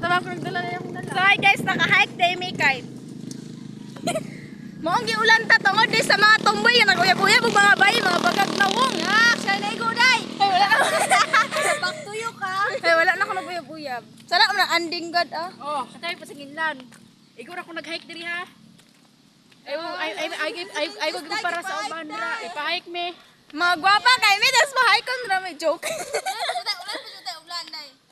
Tama ko nagdala na yung dala. So hi guys, naka-hike day may kay. Mo ang giulan ta tungod di sa mga tomboy nga nag-uyab-uyab ug mga bayi, mga bagag nawong. Ah, say na igo day. Ay wala na. Baktuyo ka. Ay wala na ko nag-uyab-uyab. Sana man ang anding god ah. Oh, katay pa sa ginlan. Ikaw na ko nag-hike diri ha. Ay wag mo para sa Obandra. Ipa-hike me. Mga gwapa kay mi das ma-hike kon ra may joke.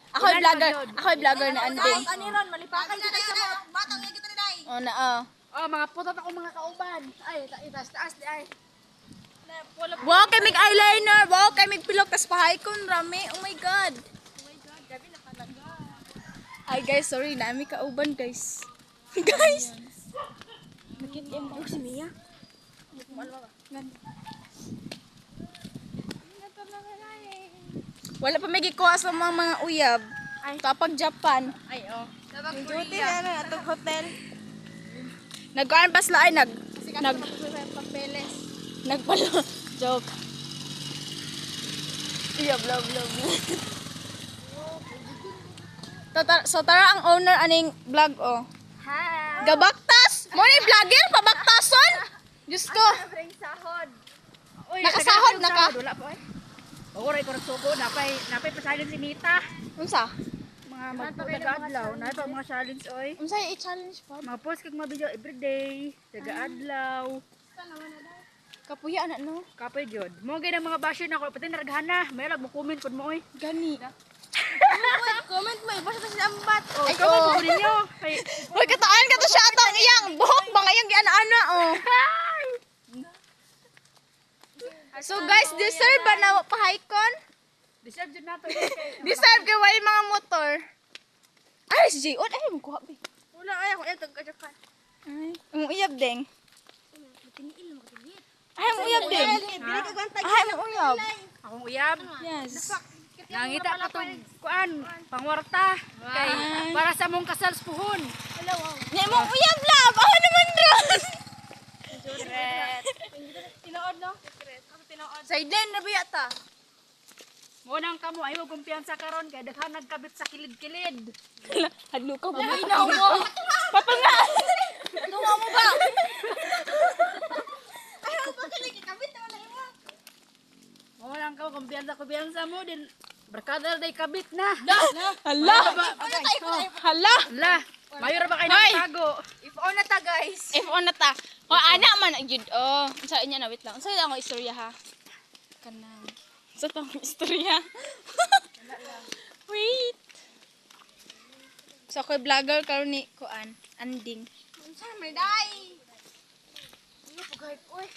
Ako'y vlogger. Ako'y vlogger na anding. Ani ron malipakan kita sa mga Batang nga kita ni day. Oh na Oh, mga putot ako mga kauban. Ay, taas di ay. Wow, kay mig eyeliner. Wow, kay mig pilok tas pa-hike kon rami. Oh my god. Gabi na talaga. Ay guys, sorry na mi kauban guys. Guys. Nakita mo si Mia. Wala pa may gikuha sa mga uyab. Ay. Kapag Japan. Ay, oh. Dabang Korea. na atong hotel. Nagkuhan pa sila ay Papeles. nagpalo. Joke. Yeah, blah blah blah. So tara ang owner aning vlog oh. Hi. Gabaktas! Mo ni vlogger pabaktason? Diyos ko. Ring sahod. Uy, Nakasahod nagkakaroon na ka? sahod, wala po ay. Oray ko nagsugo, napay pasalin si Nita. Unsa? Mga magtaga-adlaw, na ito mga challenge oy. Unsay i-challenge pa? Mga post kag mga video everyday, taga-adlaw. Kapuya na no. Kapoy jud. Mo gay mga basher na ko pati naraghana. May lag mo comment kun mo oy. Gani. Comment mo, ibasa sa ambat. Oh, Ay, comment oo. mo ninyo. Kay Hoy kataan ka to siya atong iyang buhok ba ngayong giana-ana oh. So guys, deserve ba na pa-hikon? deserve jud nato. Deserve kay way mga motor. Ay, si J.O. Ay, mo kuha ba? Wala ay ako yung tagkajakan. Ay, ang uyab ding. Ay, ang uyab ding. Dili ka gwantag. Ay, ang uyab. Akong uyab. Yes. Nangita ka tong kuan, pangwarta. Kay para sa mong kasal puhon. Nya mo uyab lab. Ako naman ron. Tinood no? Ako tinood. Sideline na ba yata? Mo nang kamo ay wag kumpiyansa karon kay daghan nagkabit sa kilid-kilid. Hadlo ka ba? Ay, na mo. Papa nga. Tunga mo ba? Ayaw pa kilig kabit naman na imo. Mo nang kamo kumpiyansa mo din barkada day kabit na. Hala. Hala. Ala, mayor ba kayo Hoy! nagtago? If on na ta guys. If on na ta. O, ana man ang yun. Oh, sa inya na, wait lang. Sa lang ang istorya ha. Kanang. Sa tang istorya. Wait. So, ako'y vlogger karon ni Kuan. Anding. Unsa may day? Ano po guys? Uy.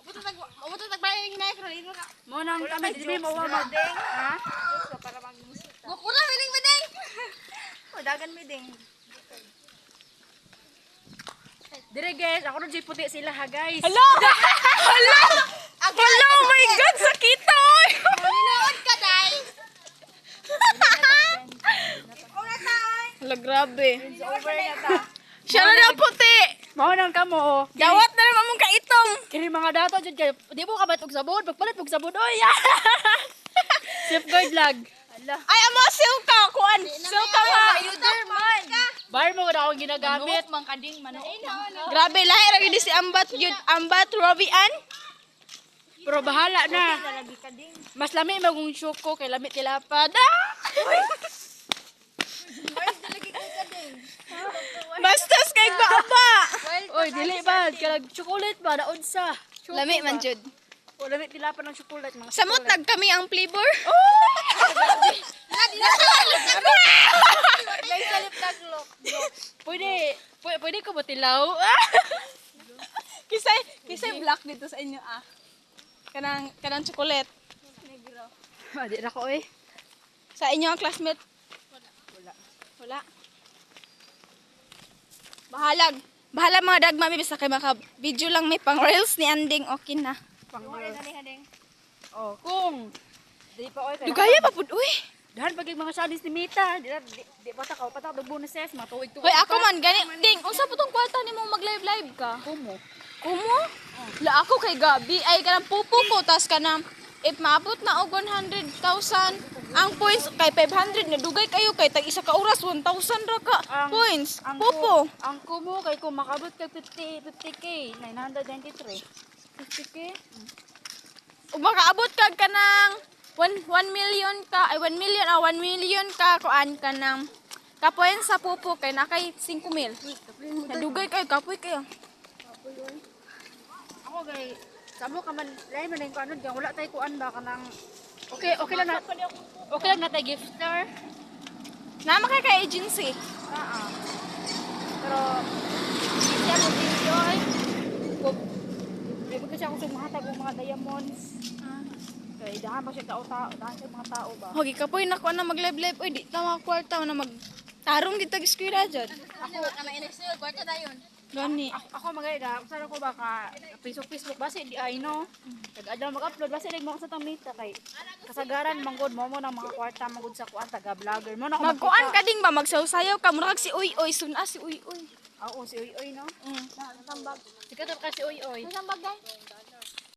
Abuto tagbayan yung hinay ko rin ka. Mo nang kami dili mo wa mag ha? Para mag-musik. Gukura miling bedeng. O dagan mideng. Dire guys, ako na puti sila ha guys. Hala! Hala! Hala! Oh my God! Sakita! Oy! Maninood ka day. Una ta oy. Hala, grabe. Over na ta. Siya na daw puti! Mao nang kamo oh. Dawat na naman mong kaitong! Kini mga dato jud kay di mo kabat og sabon, pagpalit og sabon oy. Safeguard lag. Ay, amo, silka! Kuan! Silka nga! man. Bar mo na akong ginagamit. Mang kading man. Grabe, lahi ra gid si Ambat yun. Ambat Robian. Pero bahala na. Mas lami magong syuko kay lami tilapad. Bastos kay baba! Oy, dili ba kalag chocolate ba daon sa. Lami man jud. O lami tilapad ng chocolate mga. Samot nagkami ang flavor. Pwede ko ba tilaw? Kisay black dito sa inyo ah. Kanang chocolate. Di na ko eh. Sa inyo ang classmate? Wala. Bahala mga dagmami basta kay maka video lang may pang reels ni Anding okay na. Oh, kung di pa oy kay. Dugaya pa pud uy. Dahan pag yung mga challenge ni Mita, di pa ta ka patak og bonuses, mga tuig-tuig. Hoy ako man gani ding unsa putong kwarta nimo mag-live ka? Kumo. Kumo? La ako kay Gabi ay kanang pupo ko tas kanang if maabot na og 100,000, ang points kay 500 na dugay kayo kay tag isa ka oras 1,000 ra ka points. Popo. Ang kumo kay kung makabot kay 50k 993. 50k. Ug makaabot kag kanang 1 million ka, ay 1 million 1 million ka kuan ka nang kapoy sa pupo kay nakay 5,000. Nadugay kayo, kapoy kayo. Ako kay samo ka man lain man ko ano wala tay kuan ba kanang okay lang na tay gifter. Nama kay ka agency. Pero siya mo video ay May siya kung sumahatag ng mga diamonds. Kaya dahan ba siya tao-tao, dahan siya mga tao ba? Hogi kapoy na ko na mag-live-live. Oy, di tama kwarta na mag tarong dito eskwela dyan. Ako na inexcel kwarta dayon. Gani. Ako magayda, kung saan ako ba ka Facebook basi di ay no. Kag-adlaw mag-upload basi lig mo sa tamita kay kasagaran manggod mo ng mga kwarta manggod sa kuan taga vlogger mo na ako Magkuan ka ding ba magsaw-sayaw ka murag si Uy-Uy suna si Uy-Uy. Oo, si Uy-Uy no. Mm. Nasambag. Sikat ka si Uy-Uy. Nasambag guys.